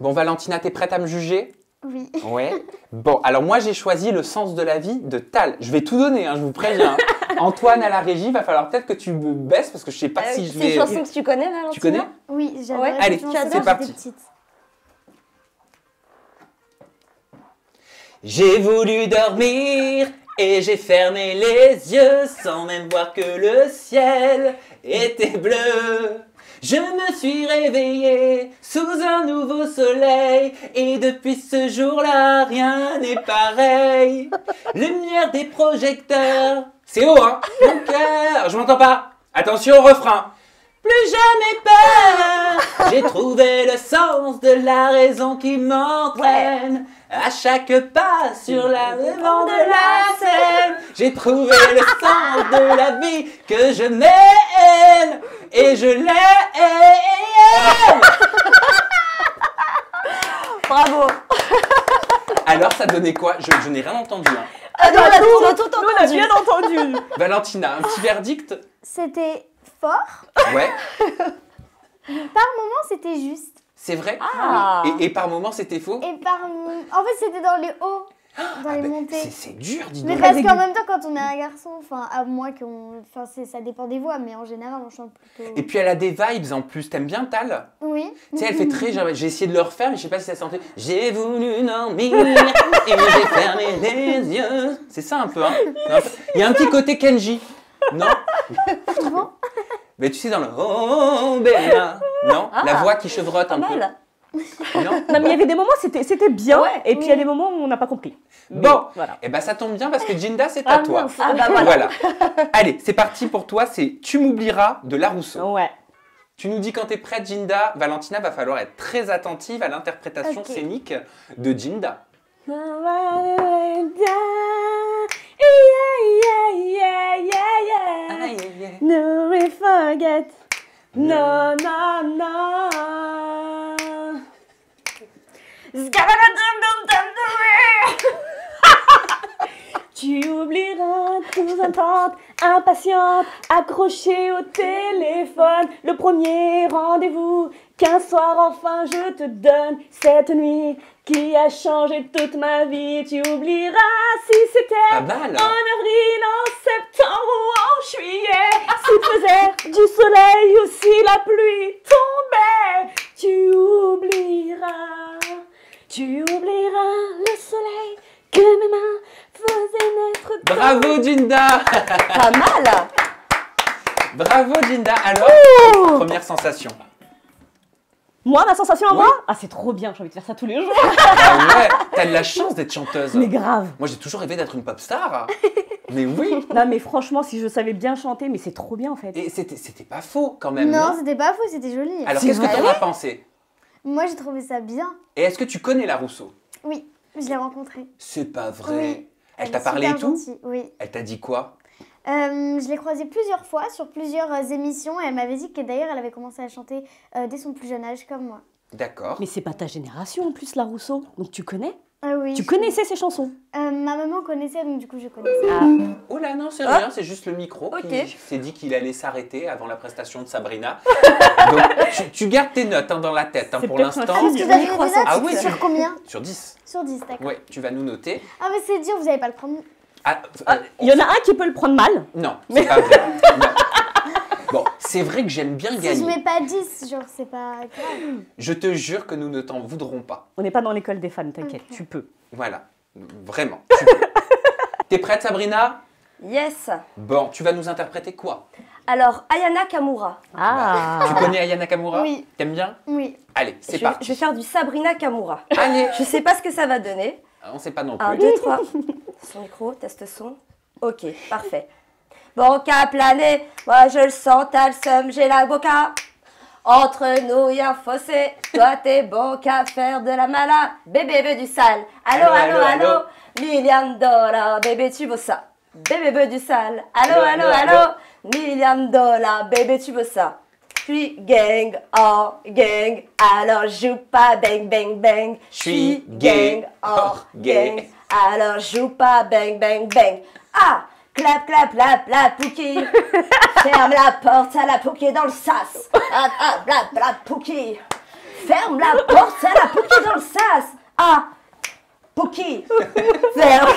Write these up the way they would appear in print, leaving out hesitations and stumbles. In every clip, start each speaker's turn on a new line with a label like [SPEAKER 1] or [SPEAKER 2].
[SPEAKER 1] Bon, Valentina, t'es prête à me juger?
[SPEAKER 2] Oui.
[SPEAKER 1] Ouais. Bon, alors moi, j'ai choisi Le sens de la vie de Tal. Je vais tout donner, hein, je vous préviens. Antoine, à la régie, va falloir peut-être que tu me baisses parce que je sais pas si je
[SPEAKER 3] C'est
[SPEAKER 1] vais...
[SPEAKER 3] une chanson que tu connais, Valentina?
[SPEAKER 1] Tu connais?
[SPEAKER 2] Oui, j'adore.
[SPEAKER 3] Ouais.
[SPEAKER 1] Allez, c'est parti. J'ai voulu dormir et j'ai fermé les yeux sans même voir que le ciel était bleu. Je me suis réveillé sous un nouveau soleil et depuis ce jour-là, rien n'est pareil. Lumière des projecteurs. C'est haut, hein? Mon cœur, je m'entends pas. Attention au refrain. Plus jamais peur. J'ai trouvé le sens de la raison qui m'entraîne. À chaque pas sur la devant de la scène, j'ai trouvé le sens de la vie que je mène et je l'aime.
[SPEAKER 3] Bravo.
[SPEAKER 1] Alors ça donnait quoi? Je n'ai rien entendu. Hein.
[SPEAKER 3] Ah non, on a tout
[SPEAKER 4] Nous, on a
[SPEAKER 3] entendu.
[SPEAKER 4] bien entendu.
[SPEAKER 1] Valentina, un petit verdict?
[SPEAKER 2] C'était fort.
[SPEAKER 1] Ouais,
[SPEAKER 2] Par moment, c'était juste.
[SPEAKER 1] c'est vrai.
[SPEAKER 3] Ah.
[SPEAKER 1] Et par moments c'était faux.
[SPEAKER 2] Et en fait, c'était dans les hauts, dans les
[SPEAKER 1] Ben,
[SPEAKER 2] montées.
[SPEAKER 1] c'est dur, dis
[SPEAKER 2] Mais
[SPEAKER 1] donc.
[SPEAKER 2] parce qu'en même temps, quand on est un garçon, enfin, à moins qu'on... Enfin, ça dépend des voix, mais en général, on chante plutôt...
[SPEAKER 1] Et puis elle a des vibes en plus. T'aimes bien Tal?
[SPEAKER 2] Oui.
[SPEAKER 1] Tu sais, elle fait très... J'ai essayé de le refaire, mais je sais pas si ça sentait. J'ai voulu dormir et j'ai fermé les yeux. C'est ça un peu, hein? Non, il y a un petit côté Kenji. Non?
[SPEAKER 2] Bon.
[SPEAKER 1] Mais tu sais, dans le... Oh, Bella. Non? La voix qui chevrotte
[SPEAKER 3] Pas
[SPEAKER 1] un peu.
[SPEAKER 3] mal.
[SPEAKER 1] Non?
[SPEAKER 4] Non, mais il y avait des moments, c'était bien.
[SPEAKER 3] Ouais.
[SPEAKER 4] Et puis il y a des moments où on n'a pas compris.
[SPEAKER 1] Bon,
[SPEAKER 4] Voilà.
[SPEAKER 1] et ben ça tombe bien parce que Jinda, c'est à toi.
[SPEAKER 4] mince.
[SPEAKER 3] Ah bah voilà.
[SPEAKER 1] Allez, c'est parti pour toi, c'est Tu m'oublieras de Larousseau.
[SPEAKER 4] Ouais.
[SPEAKER 1] Tu nous dis quand t'es prête, Jinda. Valentina, va falloir être très attentive à l'interprétation
[SPEAKER 2] Ok.
[SPEAKER 1] scénique de Jinda. Aïe, aïe, aïe.
[SPEAKER 4] Never forget. No, no, no. Tu oublieras tous attente, impatiente, accrochée au téléphone. Le premier rendez-vous qu'un soir enfin je te donne. Cette nuit qui a changé toute ma vie. Tu oublieras si c'était
[SPEAKER 1] Pas mal.
[SPEAKER 4] en avril, en septembre ou en juillet. S'il faisait du soleil ou si la pluie tombait. Tu oublieras le soleil que mes mains faisaient naître.
[SPEAKER 1] Bravo, Jinda.
[SPEAKER 3] Pas mal.
[SPEAKER 1] Bravo, Jinda. Alors, première sensation.
[SPEAKER 4] Moi, ma sensation à
[SPEAKER 1] Oui.
[SPEAKER 4] moi? Ah, c'est trop bien, j'ai envie de faire ça tous les jours.
[SPEAKER 1] Ah ouais, t'as de la chance d'être chanteuse.
[SPEAKER 4] Mais grave.
[SPEAKER 1] Moi, j'ai toujours rêvé d'être une pop star. Mais oui.
[SPEAKER 4] Non, mais franchement, si je savais bien chanter, mais c'est trop bien en fait.
[SPEAKER 1] Et c'était pas faux quand même.
[SPEAKER 2] Non,
[SPEAKER 1] Non,
[SPEAKER 2] c'était pas faux, c'était joli.
[SPEAKER 1] alors,
[SPEAKER 4] c'est
[SPEAKER 1] qu'est-ce que
[SPEAKER 4] vrai.
[SPEAKER 1] t'en as pensé?
[SPEAKER 2] Moi, j'ai trouvé ça bien.
[SPEAKER 1] Et est-ce que tu connais Larousseau?
[SPEAKER 2] Oui, je l'ai rencontrée.
[SPEAKER 1] C'est pas vrai.
[SPEAKER 2] Oui.
[SPEAKER 1] Elle t'a
[SPEAKER 2] est
[SPEAKER 1] parlé et
[SPEAKER 2] super
[SPEAKER 1] tout?
[SPEAKER 2] gentille, oui.
[SPEAKER 1] Elle t'a dit quoi?
[SPEAKER 2] Je l'ai croisée plusieurs fois sur plusieurs émissions et elle m'avait dit que d'ailleurs elle avait commencé à chanter dès son plus jeune âge comme moi.
[SPEAKER 1] D'accord.
[SPEAKER 4] Mais c'est pas ta génération en plus, la Rousseau. Donc tu connais?
[SPEAKER 2] Ah oui.
[SPEAKER 4] Tu connaissais ces chansons?
[SPEAKER 2] Ma maman connaissait donc du coup je connaissais.
[SPEAKER 4] Ah.
[SPEAKER 1] Oh là, non, c'est rien, c'est juste le micro
[SPEAKER 3] Ok.
[SPEAKER 1] qui s'est dit qu'il allait s'arrêter avant la prestation de Sabrina. Donc, tu gardes tes notes hein, dans la tête hein,
[SPEAKER 4] C'est
[SPEAKER 1] pour
[SPEAKER 4] peut-être un
[SPEAKER 1] l'instant.
[SPEAKER 4] signe.
[SPEAKER 2] Est-ce que vous avez des
[SPEAKER 3] croissant.
[SPEAKER 2] notes
[SPEAKER 1] Ah oui,
[SPEAKER 2] sur combien?
[SPEAKER 1] Sur 10.
[SPEAKER 2] Sur 10, d'accord.
[SPEAKER 1] Oui, tu vas nous noter.
[SPEAKER 2] Ah mais c'est dur, vous n'allez pas le prendre.
[SPEAKER 1] Ah,
[SPEAKER 4] Il y en a un qui peut le prendre mal.
[SPEAKER 1] non, c'est pas vrai. Non. Bon, c'est vrai que j'aime bien
[SPEAKER 2] Si je
[SPEAKER 1] gagner.
[SPEAKER 2] mets pas 10, genre c'est pas grave.
[SPEAKER 1] Je te jure que nous ne t'en voudrons pas.
[SPEAKER 4] On n'est pas dans l'école des fans, t'inquiète,
[SPEAKER 2] Ok.
[SPEAKER 4] tu peux.
[SPEAKER 1] Voilà, vraiment. tu peux. T'es prête, Sabrina?
[SPEAKER 3] Yes.
[SPEAKER 1] Bon, tu vas nous interpréter quoi?
[SPEAKER 3] Alors, Ayana Kamura.
[SPEAKER 4] Ah.
[SPEAKER 1] Tu connais Aya Nakamura?
[SPEAKER 2] Oui.
[SPEAKER 1] T'aimes bien?
[SPEAKER 2] Oui.
[SPEAKER 1] Allez, c'est
[SPEAKER 3] Je
[SPEAKER 1] parti.
[SPEAKER 3] vais faire du Sabrina Kamura.
[SPEAKER 1] Allez,
[SPEAKER 3] Je sais pas ce que ça va donner.
[SPEAKER 1] on sait pas non
[SPEAKER 3] 1,
[SPEAKER 1] plus.
[SPEAKER 3] 2, 3. Son micro, test son. Ok, parfait. Bon qu'à planer, moi je le sens, t'as le seum, j'ai la boca. Entre nous y a un fossé, toi t'es bon qu'à faire de la mala. Bébé veut du sale, allô,
[SPEAKER 1] Allô,
[SPEAKER 3] allô,
[SPEAKER 1] allô,
[SPEAKER 3] allô. Million dollars, bébé tu veux ça. Bébé veut du sale, allô,
[SPEAKER 1] Allô,
[SPEAKER 3] allô,
[SPEAKER 1] allô,
[SPEAKER 3] allô. Million dollars, bébé tu veux ça. Puis gang, oh gang, alors joue pas bang bang bang.
[SPEAKER 1] J'suis gay,
[SPEAKER 3] oh
[SPEAKER 1] oh, gay.
[SPEAKER 3] gang, alors joue pas bang bang bang. Ah, clap clap clap la pouki. Ferme la porte à la pouki dans le sas. Ah, ah, bla bla pouki. Ferme la porte, ça la Poki dans le sas. Ah, Poki, ferme.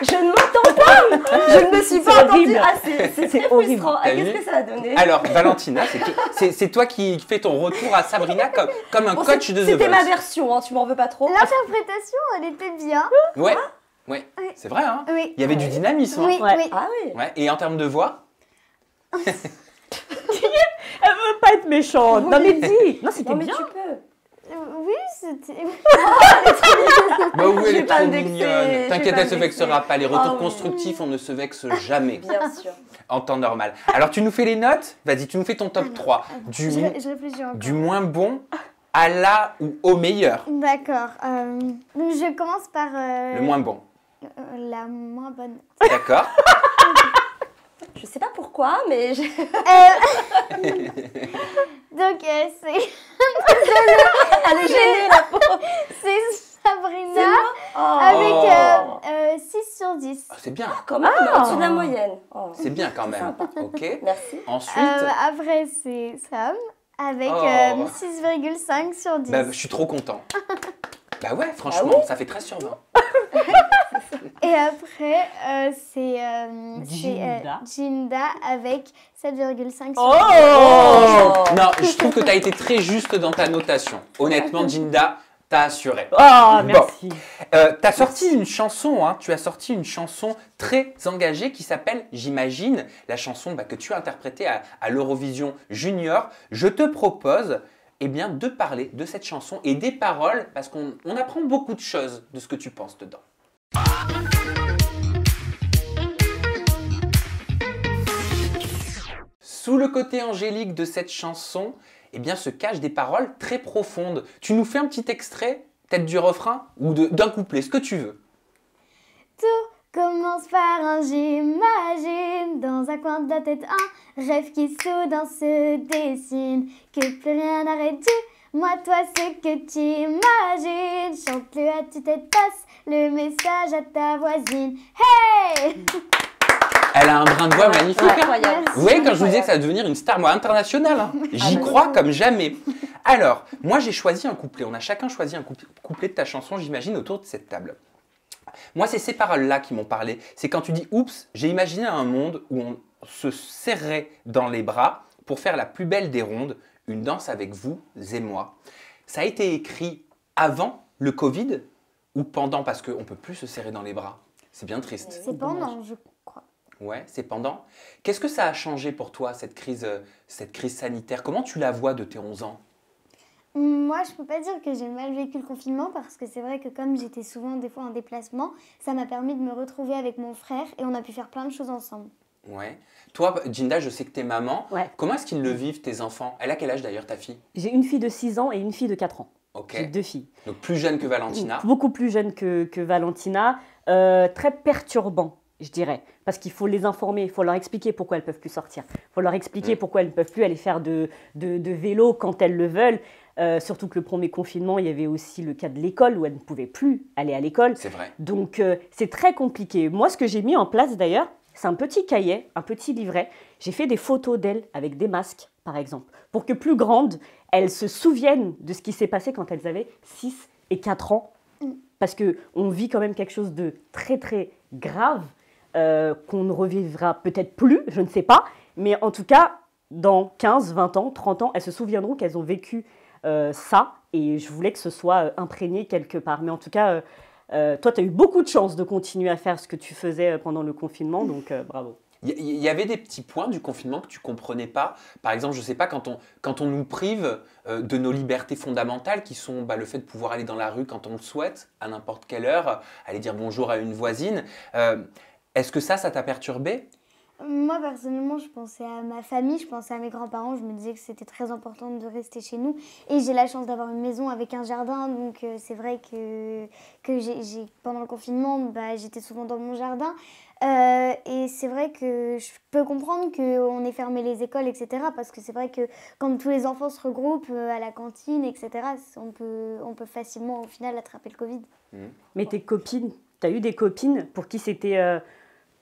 [SPEAKER 3] Je ne m'entends pas. Je ne me suis pas entendue.
[SPEAKER 4] horrible.
[SPEAKER 3] Ah, c'est très
[SPEAKER 4] horrible.
[SPEAKER 3] frustrant. Ah,
[SPEAKER 1] T'as
[SPEAKER 3] qu'est-ce
[SPEAKER 1] vu
[SPEAKER 3] que ça a donné?
[SPEAKER 1] Alors, Valentina, c'est toi qui fais ton retour à Sabrina comme un
[SPEAKER 3] Bon,
[SPEAKER 1] coach de The
[SPEAKER 3] C'était ma
[SPEAKER 1] Voice.
[SPEAKER 3] version, hein, tu m'en veux pas trop.
[SPEAKER 2] L'interprétation, elle était bien.
[SPEAKER 1] Ouais, ouais,
[SPEAKER 2] Oui.
[SPEAKER 1] c'est vrai, hein.
[SPEAKER 2] Oui.
[SPEAKER 1] Il y avait du dynamisme. hein.
[SPEAKER 2] Oui,
[SPEAKER 4] Ouais.
[SPEAKER 2] oui.
[SPEAKER 3] Ah oui.
[SPEAKER 1] Ouais. Et en termes de voix,
[SPEAKER 4] Elle veut pas être méchante. Non, mais dis. Non, c'était
[SPEAKER 3] Non, mais
[SPEAKER 4] bien.
[SPEAKER 3] tu peux.
[SPEAKER 2] Oui, c'était.
[SPEAKER 1] bah oui,
[SPEAKER 3] Je
[SPEAKER 1] elle
[SPEAKER 3] vais
[SPEAKER 1] est
[SPEAKER 3] pas
[SPEAKER 1] trop
[SPEAKER 3] me vexer, je
[SPEAKER 1] mignonne.
[SPEAKER 3] vais
[SPEAKER 1] T'inquiète,
[SPEAKER 3] pas
[SPEAKER 1] elle
[SPEAKER 3] me
[SPEAKER 1] se
[SPEAKER 3] vexer.
[SPEAKER 1] vexera pas. Les retours
[SPEAKER 3] Ah oui.
[SPEAKER 1] constructifs, on ne se vexe jamais
[SPEAKER 3] Bien sûr.
[SPEAKER 1] en temps normal. Alors, tu nous fais les notes. Vas-y, tu nous fais ton top 3.
[SPEAKER 2] Je réfléchis encore.
[SPEAKER 1] Du moins bon à la ou au meilleur.
[SPEAKER 2] D'accord. Donc je commence par
[SPEAKER 1] Le moins bon.
[SPEAKER 2] la moins bonne.
[SPEAKER 1] D'accord.
[SPEAKER 3] Je sais pas pourquoi, mais j'ai...
[SPEAKER 2] Donc c'est
[SPEAKER 3] Elle est gênée, la pauvre.
[SPEAKER 2] c'est Sabrina
[SPEAKER 3] Oh.
[SPEAKER 2] avec 6 sur 10.
[SPEAKER 1] Ah, c'est bien.
[SPEAKER 3] Quand même, mais en dessous de la moyenne. Oh.
[SPEAKER 1] C'est bien quand même.
[SPEAKER 3] sympa.
[SPEAKER 1] Ok.
[SPEAKER 3] Merci.
[SPEAKER 1] Ensuite,
[SPEAKER 2] Après c'est Sam avec
[SPEAKER 1] Oh.
[SPEAKER 2] 6,5 sur 10.
[SPEAKER 1] bah, je suis trop content. Bah ouais, franchement,
[SPEAKER 3] Ah oui
[SPEAKER 1] ça fait 13 sur 20.
[SPEAKER 2] Et après c'est
[SPEAKER 4] Ginda.
[SPEAKER 2] Ginda avec 7,5 sur 10.
[SPEAKER 4] Oh.
[SPEAKER 1] Non, je trouve que tu as été très juste dans ta notation. Honnêtement, Ginda, t'as assuré.
[SPEAKER 4] Oh,
[SPEAKER 1] Bon.
[SPEAKER 4] merci.
[SPEAKER 1] T'as sorti une chanson, hein, tu as sorti une chanson très engagée qui s'appelle J'imagine, la chanson que tu as interprétée à l'Eurovision Junior. Je te propose eh bien, de parler de cette chanson et des paroles parce qu'on apprend beaucoup de choses de ce que tu penses dedans. Sous le côté angélique de cette chanson, eh bien, se cachent des paroles très profondes. Tu nous fais un petit extrait, peut-être du refrain ou d'un couplet, ce que tu veux.
[SPEAKER 2] Tout commence par un j'imagine dans un coin de la tête un rêve qui soudain se dessine, que plus rien n'arrête du moi toi ce que tu imagines, chante-le à toute tête, passe le message à ta voisine. Hey!
[SPEAKER 1] Elle a un brin de voix magnifique. hein.
[SPEAKER 3] Incroyable.
[SPEAKER 1] Vous voyez, quand je vous disais que ça va devenir une star internationale, hein. J'y crois comme jamais. Alors, moi j'ai choisi un couplet. On a chacun choisi un couplet de ta chanson, j'imagine, autour de cette table. Moi, c'est ces paroles-là qui m'ont parlé. C'est quand tu dis « Oups, j'ai imaginé un monde où on se serrait dans les bras pour faire la plus belle des rondes, une danse avec vous et moi ». Ça a été écrit avant le Covid ou pendant, parce qu'on ne peut plus se serrer dans les bras. C'est bien triste.
[SPEAKER 2] C'est pendant, je crois.
[SPEAKER 1] Ouais, c'est pendant. Qu'est-ce que ça a changé pour toi, cette crise sanitaire? Comment tu la vois de tes 11 ans?
[SPEAKER 2] Moi, je peux pas dire que j'ai mal vécu le confinement parce que c'est vrai que comme j'étais souvent des fois en déplacement, ça m'a permis de me retrouver avec mon frère et on a pu faire plein de choses ensemble.
[SPEAKER 1] Ouais. Toi, Ginda, je sais que t'es maman.
[SPEAKER 4] Ouais.
[SPEAKER 1] Comment est-ce qu'ils le vivent, tes enfants? Elle a quel âge d'ailleurs, ta fille?
[SPEAKER 4] J'ai une fille de 6 ans et une fille de 4 ans.
[SPEAKER 1] Ok.
[SPEAKER 4] J'ai 2 filles.
[SPEAKER 1] Donc plus jeune que Valentina.
[SPEAKER 4] Beaucoup plus jeune que Valentina. Très perturbant, je dirais. Parce qu'il faut les informer, il faut leur expliquer pourquoi elles ne peuvent plus sortir. Il faut leur expliquer pourquoi elles ne peuvent plus aller faire de vélo quand elles le veulent. Surtout que le premier confinement, il y avait aussi le cas de l'école où elles ne pouvaient plus aller à l'école.
[SPEAKER 1] C'est vrai.
[SPEAKER 4] Donc c'est très compliqué. Moi, ce que j'ai mis en place d'ailleurs, c'est un petit cahier, un petit livret. J'ai fait des photos d'elles avec des masques, par exemple, pour que plus grandes, elles se souviennent de ce qui s'est passé quand elles avaient 6 et 4 ans. Parce qu'on vit quand même quelque chose de très, très grave qu'on ne revivra peut-être plus, je ne sais pas. Mais en tout cas, dans 15, 20 ans, 30 ans, elles se souviendront qu'elles ont vécu ça. Et je voulais que ce soit imprégné quelque part. Mais en tout cas, toi, tu as eu beaucoup de chance de continuer à faire ce que tu faisais pendant le confinement. Donc, bravo.
[SPEAKER 1] Il y avait des petits points du confinement que tu comprenais pas. Par exemple, je sais pas, quand on nous prive de nos libertés fondamentales qui sont le fait de pouvoir aller dans la rue quand on le souhaite, à n'importe quelle heure, aller dire bonjour à une voisine. Est-ce que ça t'a perturbé?
[SPEAKER 2] Moi, personnellement, je pensais à ma famille, je pensais à mes grands-parents. Je me disais que c'était très important de rester chez nous. Et j'ai la chance d'avoir une maison avec un jardin. Donc, c'est vrai que pendant le confinement, j'étais souvent dans mon jardin. Et c'est vrai que je peux comprendre qu'on ait fermé les écoles, etc. Parce que c'est vrai que quand tous les enfants se regroupent à la cantine, etc., on peut facilement, au final, attraper le Covid.
[SPEAKER 4] Mais tes copines, tu as eu des copines pour qui c'était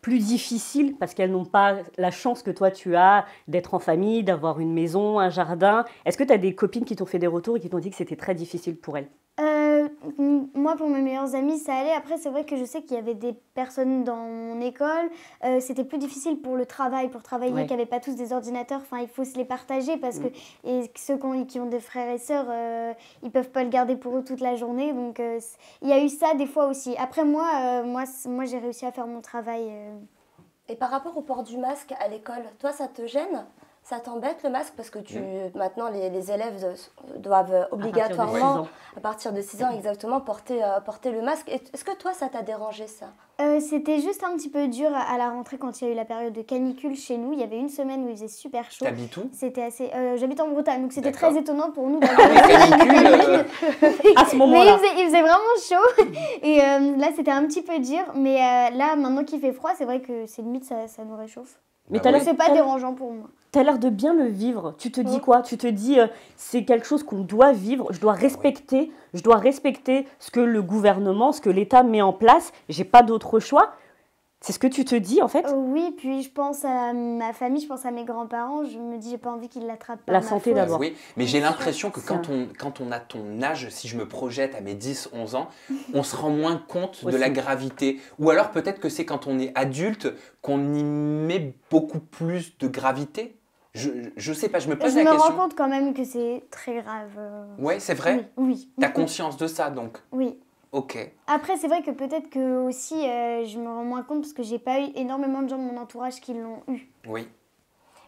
[SPEAKER 4] plus difficile parce qu'elles n'ont pas la chance que toi tu as d'être en famille, d'avoir une maison, un jardin. Est-ce que tu as des copines qui t'ont fait des retours et qui t'ont dit que c'était très difficile pour elles?
[SPEAKER 2] Moi, pour mes meilleures amies, ça allait. Après, c'est vrai que je sais qu'il y avait des personnes dans mon école. C'était plus difficile pour le travail, pour travailler,
[SPEAKER 4] Ouais.
[SPEAKER 2] qui n'avaient pas tous des ordinateurs. Enfin, il faut se les partager parce que et ceux qui ont des frères et sœurs, ils peuvent pas le garder pour eux toute la journée. Donc, il y a eu ça des fois aussi. Après, moi, j'ai réussi à faire mon travail.
[SPEAKER 3] Et par rapport au port du masque à l'école, toi, ça te gêne? Ça t'embête le masque? Parce que maintenant, les élèves doivent obligatoirement, à partir de 6 ans exactement, porter le masque. Est-ce que toi, ça t'a dérangé ça?
[SPEAKER 2] C'était juste un petit peu dur à la rentrée quand il y a eu la période de canicule chez nous. Il y avait une semaine où il faisait super chaud.
[SPEAKER 1] T'habites où?
[SPEAKER 2] C'était assez. J'habite en Bretagne, donc c'était
[SPEAKER 1] D'accord.
[SPEAKER 2] très étonnant pour nous
[SPEAKER 1] Ah
[SPEAKER 2] d'avoir
[SPEAKER 1] oui,
[SPEAKER 2] une
[SPEAKER 1] canicule,
[SPEAKER 4] À ce
[SPEAKER 2] Mais
[SPEAKER 4] moment-là.
[SPEAKER 2] il faisait vraiment chaud. Et là, c'était un petit peu dur. Mais là, maintenant qu'il fait froid, c'est vrai que c'est limite, ça nous réchauffe.
[SPEAKER 4] Mais
[SPEAKER 1] Ah
[SPEAKER 4] t'as
[SPEAKER 1] oui.
[SPEAKER 4] l'air-
[SPEAKER 2] C'est pas dérangeant pour moi.
[SPEAKER 4] T'as l'air de bien le vivre. Tu te dis quoi? Tu te dis c'est quelque chose qu'on doit vivre, je dois respecter ce que le gouvernement, ce que l'État met en place. J'ai pas d'autre choix. C'est ce que tu te dis en fait?
[SPEAKER 2] Oui, puis je pense à ma famille, je pense à mes grands-parents. Je me dis, j'ai pas envie qu'ils l'attrapent par
[SPEAKER 4] La
[SPEAKER 2] ma
[SPEAKER 4] santé
[SPEAKER 2] faute.
[SPEAKER 4] d'abord.
[SPEAKER 1] Oui, mais j'ai l'impression que
[SPEAKER 4] Ça.
[SPEAKER 1] quand on a ton âge, si je me projette à mes 10-11 ans, on se rend moins compte de
[SPEAKER 4] Aussi.
[SPEAKER 1] la gravité. Ou alors peut-être que c'est quand on est adulte qu'on y met beaucoup plus de gravité. Je sais pas, je me pose
[SPEAKER 2] Je
[SPEAKER 1] la
[SPEAKER 2] me
[SPEAKER 1] question.
[SPEAKER 2] rends compte quand même que c'est très grave.
[SPEAKER 1] Ouais, c'est vrai.
[SPEAKER 2] Oui.
[SPEAKER 1] T'as conscience de ça donc.
[SPEAKER 2] Oui.
[SPEAKER 1] Ok.
[SPEAKER 2] Après, c'est vrai que peut-être que aussi, je me rends moins compte parce que j'ai pas eu énormément de gens de mon entourage qui l'ont eu.
[SPEAKER 1] Oui.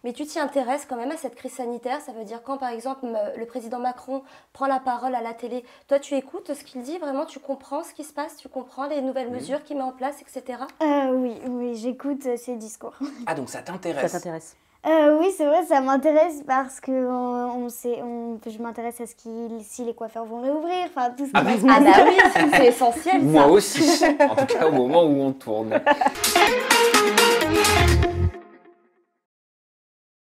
[SPEAKER 3] Mais tu t'y intéresses quand même à cette crise sanitaire. Ça veut dire quand, par exemple, le président Macron prend la parole à la télé, toi, tu écoutes ce qu'il dit, vraiment, tu comprends ce qui se passe, tu comprends les nouvelles mesures qu'il met en place, etc.
[SPEAKER 2] Oui, j'écoute ses discours.
[SPEAKER 1] Ah donc ça
[SPEAKER 4] Ça
[SPEAKER 1] t'intéresse.
[SPEAKER 4] t'intéresse?
[SPEAKER 2] Oui, c'est vrai, ça m'intéresse parce que je m'intéresse à si les coiffeurs vont réouvrir, enfin tout ce qui
[SPEAKER 1] Ah
[SPEAKER 2] va se
[SPEAKER 3] Ah
[SPEAKER 2] passer.
[SPEAKER 3] bah oui, c'est essentiel
[SPEAKER 1] Moi
[SPEAKER 3] ça.
[SPEAKER 1] aussi. En tout cas au moment où on tourne.